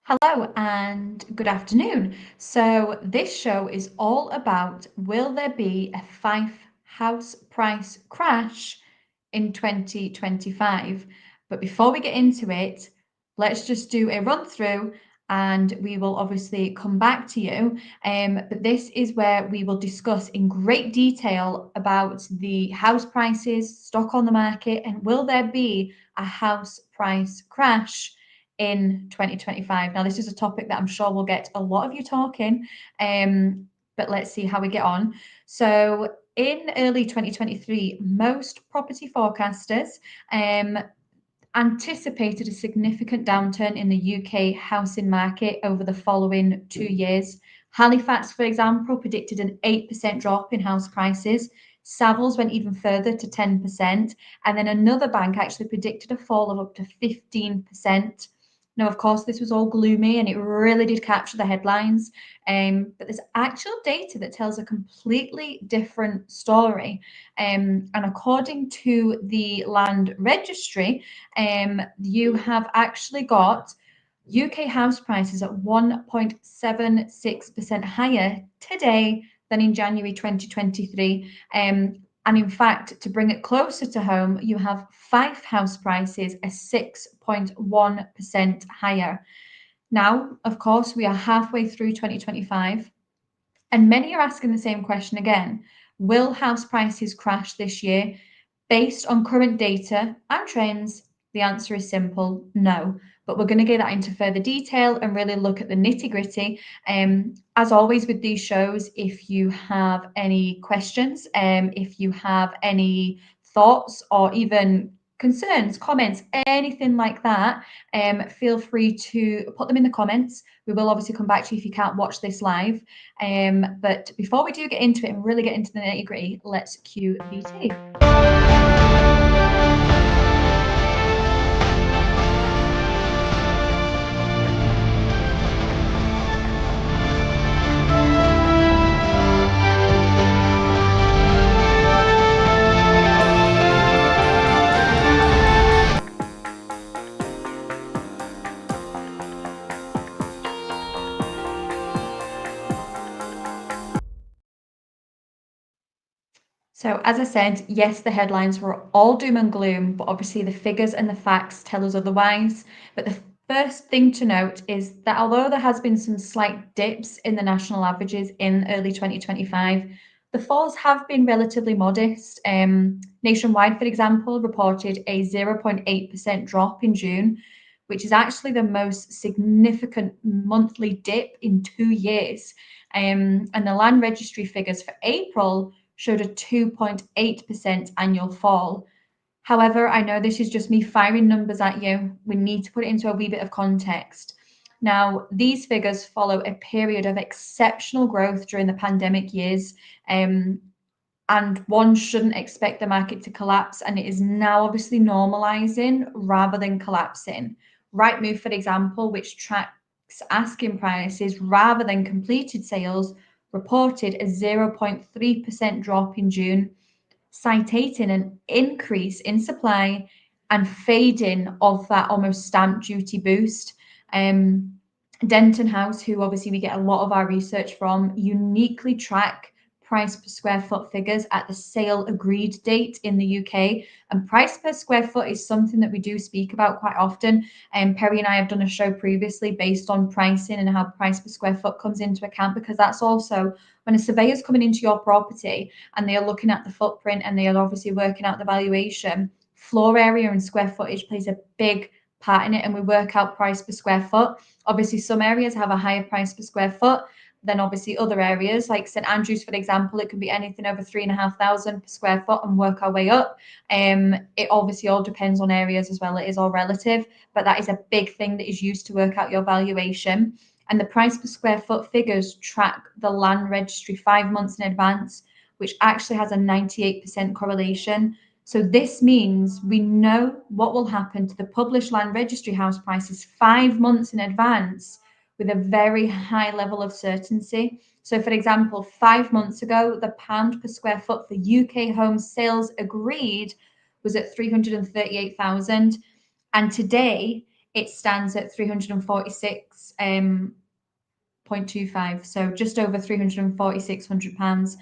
Hello and good afternoon. So, this show is all about will there be a Fife house price crash in 2025? But before we get into it, let's just do a run through and we will obviously come back to you. But this is where we will discuss in great detail about the house prices, stock on the market, and will there be a house price crash in 2025. Now, this is a topic that I'm sure will get a lot of you talking, but let's see how we get on. So, in early 2023, most property forecasters anticipated a significant downturn in the UK housing market over the following 2 years. Halifax, for example, predicted an 8% drop in house prices. Savills went even further to 10%. And then another bank actually predicted a fall of up to 15%. Now, of course, this was all gloomy and it really did capture the headlines. But there's actual data that tells a completely different story. And according to the Land Registry, you have actually got UK house prices at 1.76% higher today than in January 2023. And in fact, to bring it closer to home, you have Fife house prices are 6.1% higher. Now, of course, we are halfway through 2025, and many are asking the same question again. Will house prices crash this year? Based on current data and trends, the answer is simple no. But we're going to get that into further detail and really look at the nitty gritty. As always with these shows, if you have any questions, if you have any thoughts or even concerns, comments, anything like that, feel free to put them in the comments. We will obviously come back to you if you can't watch this live. But before we do get into it and really get into the nitty gritty, let's cue the tape. So, as I said, yes, the headlines were all doom and gloom, but obviously the figures and the facts tell us otherwise. But the first thing to note is that although there has been some slight dips in the national averages in early 2025, the falls have been relatively modest. Nationwide, for example, reported a 0.8% drop in June, which is actually the most significant monthly dip in 2 years. And the Land Registry figures for April showed a 2.8% annual fall. However, I know this is just me firing numbers at you. We need to put it into a wee bit of context. Now, these figures follow a period of exceptional growth during the pandemic years, and one shouldn't expect the market to collapse, and it is now obviously normalizing rather than collapsing. Rightmove, for example, which tracks asking prices rather than completed sales, reported a 0.3% drop in June, citing an increase in supply and fading of that almost stamp duty boost. Denton House, who obviously we get a lot of our research from, uniquely track price per square foot figures at the sale agreed date in the UK. And price per square foot is something that we do speak about quite often. And Perry and I have done a show previously based on pricing and how price per square foot comes into account, because that's also when a surveyor's coming into your property and they are looking at the footprint and they are obviously working out the valuation, floor area and square footage plays a big part in it, and we work out price per square foot. Obviously, some areas have a higher price per square foot than obviously other areas, like St Andrews, for example. It can be anything over 3,500 per square foot and work our way up. It obviously all depends on areas as well. It is all relative, but that is a big thing that is used to work out your valuation. And the price per square foot figures track the Land Registry 5 months in advance, which actually has a 98% correlation. So this means we know what will happen to the published Land Registry house prices 5 months in advance with a very high level of certainty. So, for example, 5 months ago, the pound per square foot for UK home sales agreed was at 338,000, and today it stands at 346.25, so just over £346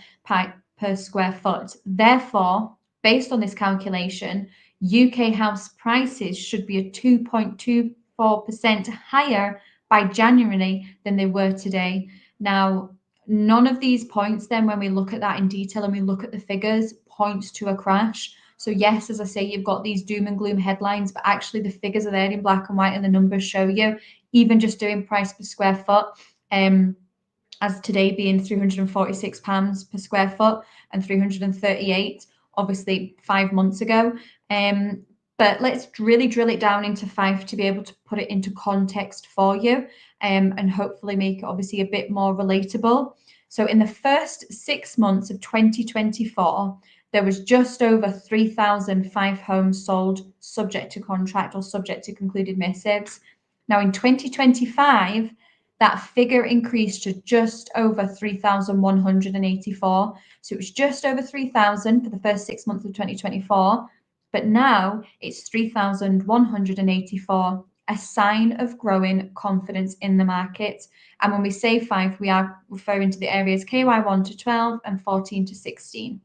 per square foot. Therefore, based on this calculation, UK house prices should be 2.24% higher by January than they were today. Now, none of these points then, when we look at that in detail and we look at the figures, points to a crash. So yes, as I say, you've got these doom and gloom headlines, but actually the figures are there in black and white and the numbers show you, even just doing price per square foot, as today being £346 per square foot and 338, obviously 5 months ago. But let's really drill it down into Fife to be able to put it into context for you, and hopefully make it obviously a bit more relatable. So in the first 6 months of 2024, there was just over 3,000 Fife homes sold subject to contract or subject to concluded missives. Now in 2025, that figure increased to just over 3,184. So it was just over 3,000 for the first 6 months of 2024, but now it's 3,184, a sign of growing confidence in the market. And when we say Fife, we are referring to the areas KY1 to 12 and 14 to 16.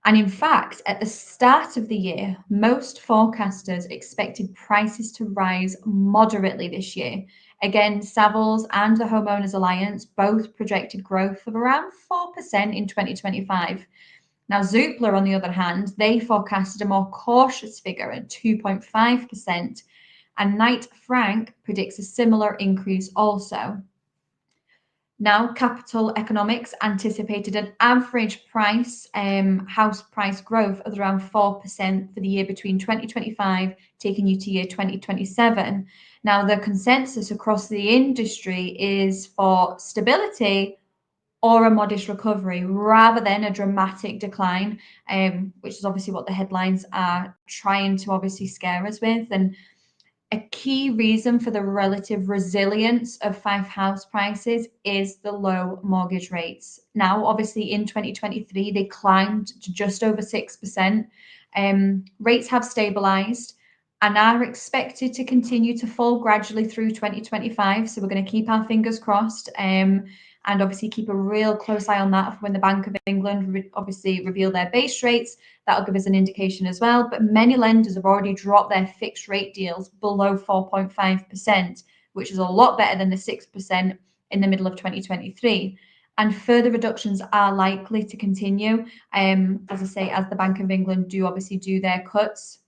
And in fact, at the start of the year, most forecasters expected prices to rise moderately this year. Again, Savills and the Homeowners Alliance both projected growth of around 4% in 2025. Now, Zoopla, on the other hand, they forecasted a more cautious figure at 2.5%, and Knight Frank predicts a similar increase also. Now, Capital Economics anticipated an average house price growth of around 4% for the year between 2025, taking you to year 2027. Now, the consensus across the industry is for stability or a modest recovery rather than a dramatic decline, which is obviously what the headlines are trying to obviously scare us with. And a key reason for the relative resilience of Fife house prices is the low mortgage rates. Now, obviously, in 2023, they climbed to just over 6%. Rates have stabilized and are expected to continue to fall gradually through 2025. So we're going to keep our fingers crossed, and obviously keep a real close eye on that for when the Bank of England obviously reveal their base rates. That'll give us an indication as well. But many lenders have already dropped their fixed rate deals below 4.5%, which is a lot better than the 6% in the middle of 2023. And further reductions are likely to continue, as I say, as the Bank of England do obviously do their cuts.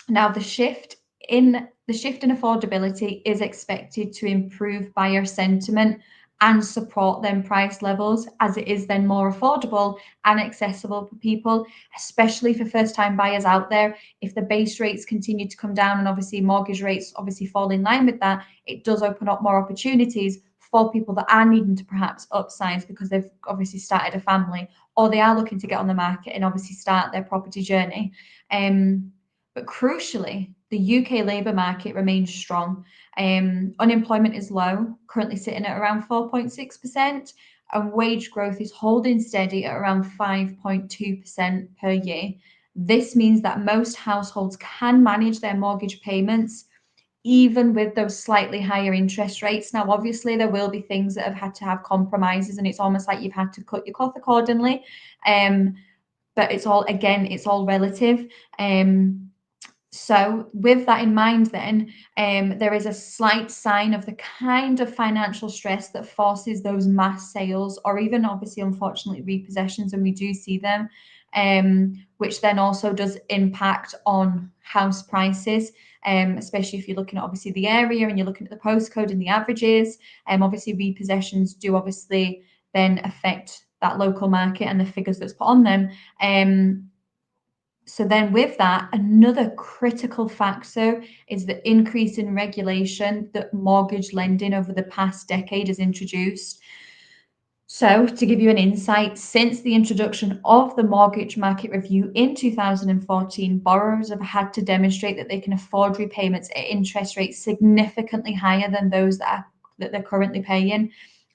Now, the shift in affordability is expected to improve buyer sentiment and support them price levels, as it is then more affordable and accessible for people, especially for first-time buyers out there. If the base rates continue to come down and obviously mortgage rates obviously fall in line with that, it does open up more opportunities for people that are needing to perhaps upsize because they've obviously started a family, or they are looking to get on the market and obviously start their property journey. But crucially, the UK labour market remains strong. Unemployment is low, currently sitting at around 4.6%, and wage growth is holding steady at around 5.2% per year. This means that most households can manage their mortgage payments even with those slightly higher interest rates. Now, obviously, there will be things that have had to have compromises, and it's almost like you've had to cut your cloth accordingly. But it's all relative. So with that in mind, then, there is a slight sign of the kind of financial stress that forces those mass sales, or even obviously, unfortunately, repossessions, and we do see them, which then also does impact on house prices, especially if you're looking at obviously the area and you're looking at the postcode and the averages. Obviously, repossessions do obviously then affect that local market and the figures that's put on them. So then with that, another critical factor is the increase in regulation that mortgage lending over the past decade has introduced. So to give you an insight, since the introduction of the Mortgage Market Review in 2014, borrowers have had to demonstrate that they can afford repayments at interest rates significantly higher than those that they're currently paying.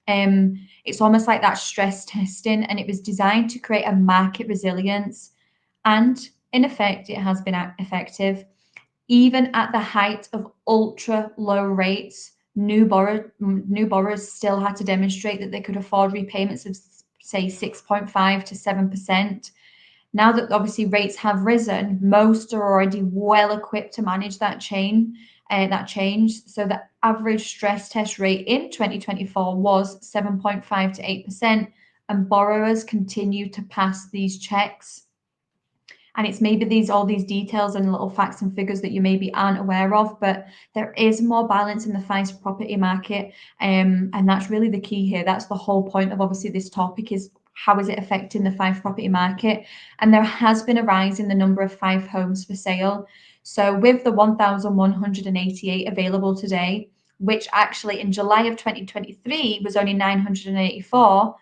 It's almost like that stress testing, and it was designed to create a market resilience, and in effect, it has been effective. Even at the height of ultra low rates, new borrowers still had to demonstrate that they could afford repayments of, say, 6.5 to 7%. Now that obviously rates have risen, most are already well equipped to manage that change. So the average stress test rate in 2024 was 7.5 to 8%, and borrowers continue to pass these checks. And it's maybe all these details and little facts and figures that you maybe aren't aware of, but there is more balance in the Fife property market, and that's really the key here. That's the whole point of obviously this topic, is how is it affecting the Fife property market? And there has been a rise in the number of Fife homes for sale. So with the 1,188 available today, which actually in July of 2023 was only 984,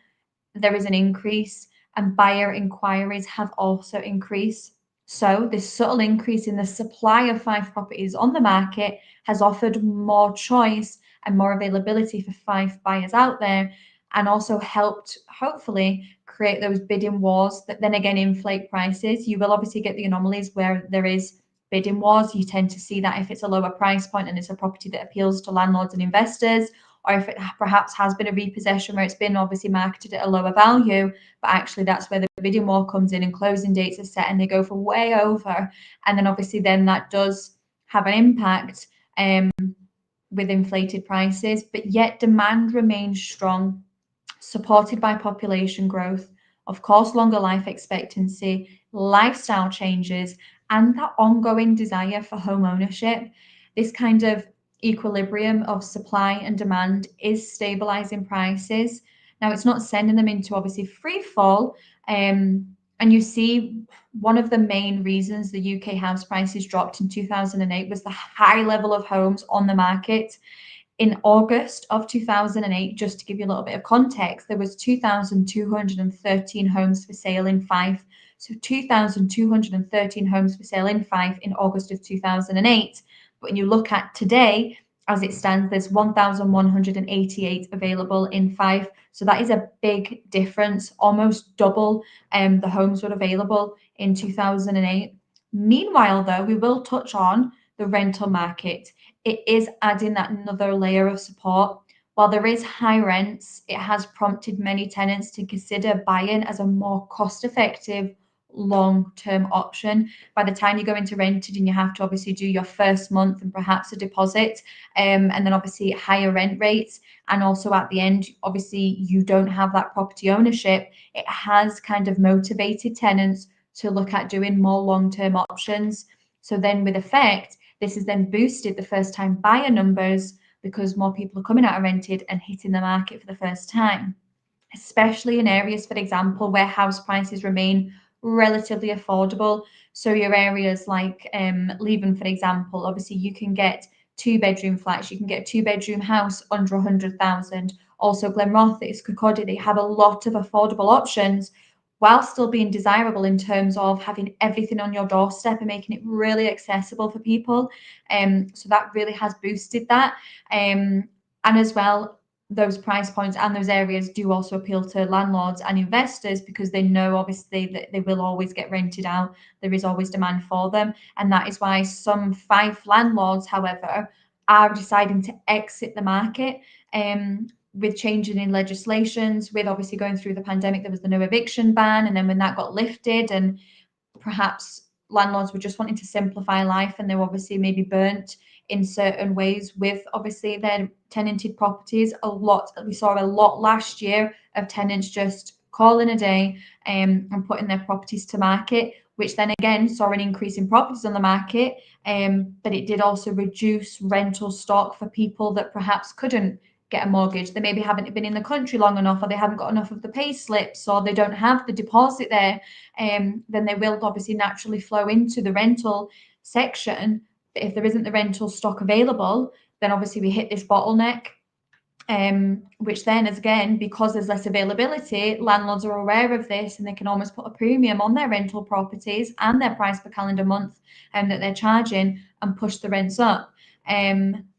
there is an increase, and buyer inquiries have also increased. So this subtle increase in the supply of Fife properties on the market has offered more choice and more availability for Fife buyers out there, and also helped hopefully create those bidding wars that then again inflate prices. You will obviously get the anomalies where there is bidding wars. You tend to see that if it's a lower price point and it's a property that appeals to landlords and investors, or if it perhaps has been a repossession where it's been obviously marketed at a lower value, but actually that's where the bidding war comes in and closing dates are set and they go for way over. And then obviously then that does have an impact with inflated prices, but yet demand remains strong, supported by population growth, of course, longer life expectancy, lifestyle changes, and that ongoing desire for home ownership. This kind of equilibrium of supply and demand is stabilizing prices. Now, it's not sending them into obviously free fall. And you see, one of the main reasons the UK house prices dropped in 2008 was the high level of homes on the market. In August of 2008, just to give you a little bit of context, there was 2,213 homes for sale in Fife. So 2,213 homes for sale in Fife in August of 2008. But when you look at today, as it stands, there's 1,188 available in Fife. So that is a big difference, almost double the homes were available in 2008. Meanwhile, though, we will touch on the rental market. It is adding that another layer of support. While there is high rents, it has prompted many tenants to consider buying as a more cost-effective long-term option. By the time you go into rented and you have to obviously do your first month and perhaps a deposit, and then obviously higher rent rates, and also at the end, obviously you don't have that property ownership, it has kind of motivated tenants to look at doing more long-term options. So then with effect, this has then boosted the first-time buyer numbers because more people are coming out of rented and hitting the market for the first time, especially in areas, for example, where house prices remain relatively affordable. So your areas like Leven, for example, obviously you can get two-bedroom flats, you can get a two-bedroom house under 100,000. Also Glenrothes, Kirkcaldy, they have a lot of affordable options while still being desirable in terms of having everything on your doorstep and making it really accessible for people. So that really has boosted that. And as well, those price points and those areas do also appeal to landlords and investors because they know obviously that they will always get rented out. There is always demand for them. And that is why some Fife landlords, however, are deciding to exit the market. With changing in legislations, with obviously going through the pandemic, there was the no eviction ban. And then when that got lifted and perhaps landlords were just wanting to simplify life and they were obviously maybe burnt in certain ways with obviously their tenanted properties. We saw a lot last year of tenants just calling a day and putting their properties to market, which then again saw an increase in properties on the market, but it did also reduce rental stock for people that perhaps couldn't get a mortgage. They maybe haven't been in the country long enough, or they haven't got enough of the pay slips, or they don't have the deposit there. Then they will obviously naturally flow into the rental section. But if there isn't the rental stock available, then obviously we hit this bottleneck, which then is again, because there's less availability, landlords are aware of this and they can almost put a premium on their rental properties and their price per calendar month that they're charging and push the rents up.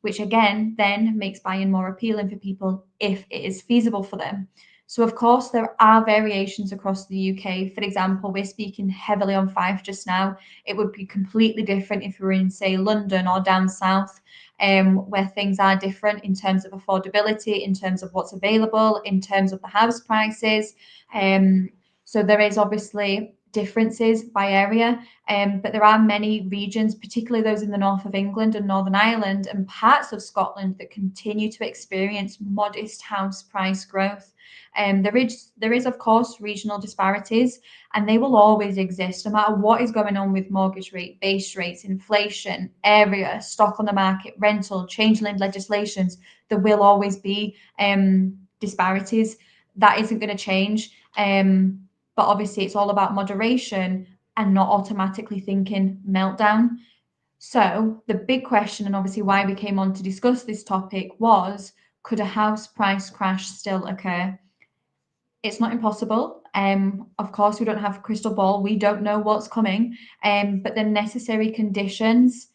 Which again then makes buying more appealing for people if it is feasible for them. So of course there are variations across the UK. For example, we're speaking heavily on Fife just now. It would be completely different if we were in, say, London or down south, where things are different in terms of affordability, in terms of what's available, in terms of the house prices. So there is obviously differences by area, but there are many regions, particularly those in the north of England and Northern Ireland and parts of Scotland, that continue to experience modest house price growth. There is, of course, regional disparities, and they will always exist no matter what is going on with mortgage rate, base rates, inflation, area, stock on the market, rental, changeling legislations. There will always be disparities. That isn't going to change. But obviously, it's all about moderation and not automatically thinking meltdown. So, the big question, and obviously why we came on to discuss this topic, was could a house price crash still occur? It's not impossible. Of course, we don't have a crystal ball. We don't know what's coming. But the necessary conditions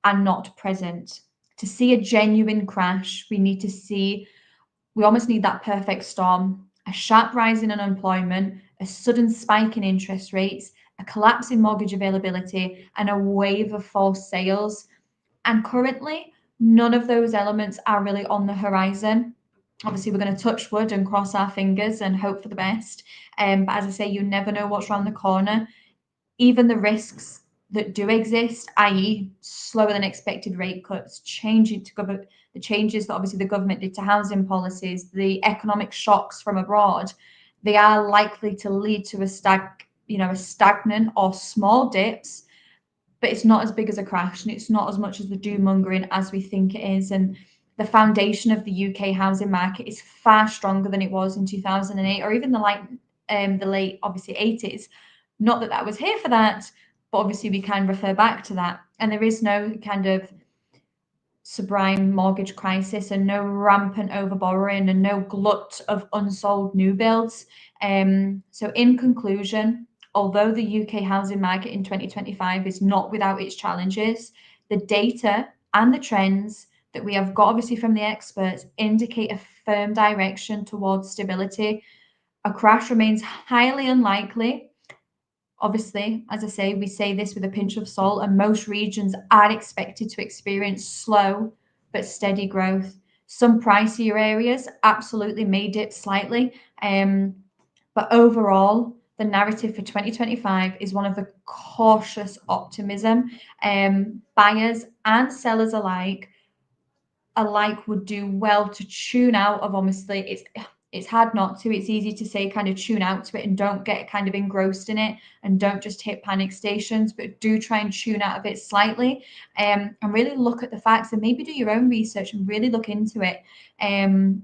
are not present. To see a genuine crash, we almost need that perfect storm, a sharp rise in unemployment, a sudden spike in interest rates, a collapse in mortgage availability, and a wave of false sales. And currently, none of those elements are really on the horizon. Obviously, we're going to touch wood and cross our fingers and hope for the best. But as I say, you never know what's around the corner. Even the risks that do exist, i.e., slower than expected rate cuts, the changes that obviously the government did to housing policies, the economic shocks from abroad, they are likely to lead to a stagnant or small dips, but it's not as big as a crash, and it's not as much as the doom mongering as we think it is. And the foundation of the UK housing market is far stronger than it was in 2008 or even the late obviously 80s. Not that was here for that, but obviously we can refer back to that. And there is no kind of sublime mortgage crisis and no rampant overborrowing and no glut of unsold new builds. So in conclusion, although the UK housing market in 2025 is not without its challenges, the data and the trends that we have got obviously from the experts indicate a firm direction towards stability. A crash remains highly unlikely. Obviously, as I say, we say this with a pinch of salt, and most regions are expected to experience slow but steady growth. Some pricier areas absolutely may dip slightly, but overall, the narrative for 2025 is one of the cautious optimism. Buyers and sellers alike would do well to tune out of, obviously it's hard not to, it's easy to say kind of tune out to it and don't get kind of engrossed in it and don't just hit panic stations, but do try and tune out of it slightly, and really look at the facts and maybe do your own research and really look into it, and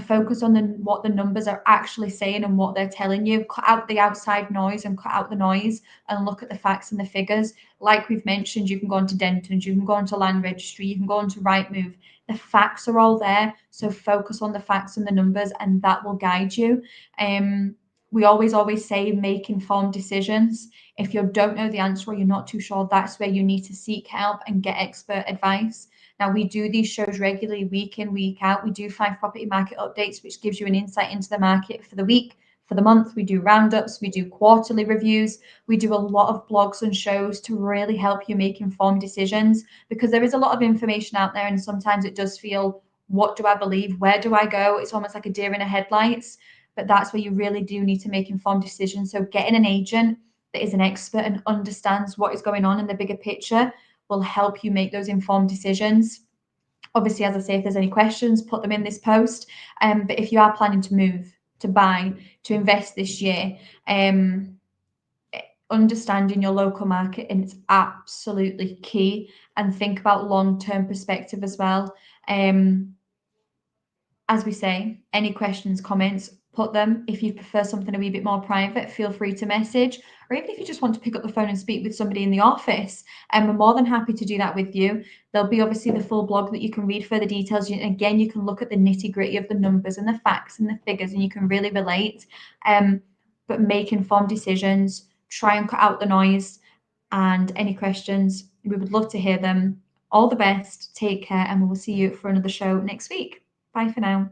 focus on what the numbers are actually saying and what they're telling you. Cut out the outside noise and cut out the noise and look at the facts and the figures. Like we've mentioned, you can go onto Denton's, you can go onto Land Registry, you can go onto Rightmove. The facts are all there, so focus on the facts and the numbers, and that will guide you. We always say make informed decisions. If you don't know the answer or you're not too sure, that's where you need to seek help and get expert advice. Now, we do these shows regularly, week in, week out. We do Fife property market updates, which gives you an insight into the market for the week, for the month. We do roundups, we do quarterly reviews. We do a lot of blogs and shows to really help you make informed decisions, because there is a lot of information out there, and sometimes it does feel, what do I believe? Where do I go? It's almost like a deer in the headlights, but that's where you really do need to make informed decisions. So getting an agent that is an expert and understands what is going on in the bigger picture will help you make those informed decisions. Obviously, as I say, if there's any questions, put them in this post. But if you are planning to move, to buy, to invest this year, understanding your local market, and it's absolutely key, and think about long-term perspective as well. As we say, any questions, comments, put them. If you prefer something a wee bit more private, feel free to message, or even if you just want to pick up the phone and speak with somebody in the office, we're more than happy to do that with you. There'll be obviously the full blog that you can read further details. Again, you can look at the nitty-gritty of the numbers and the facts and the figures, and you can really relate. But make informed decisions, try and cut out the noise, and any questions, we would love to hear them. All the best, take care, and we'll see you for another show next week. Bye for now.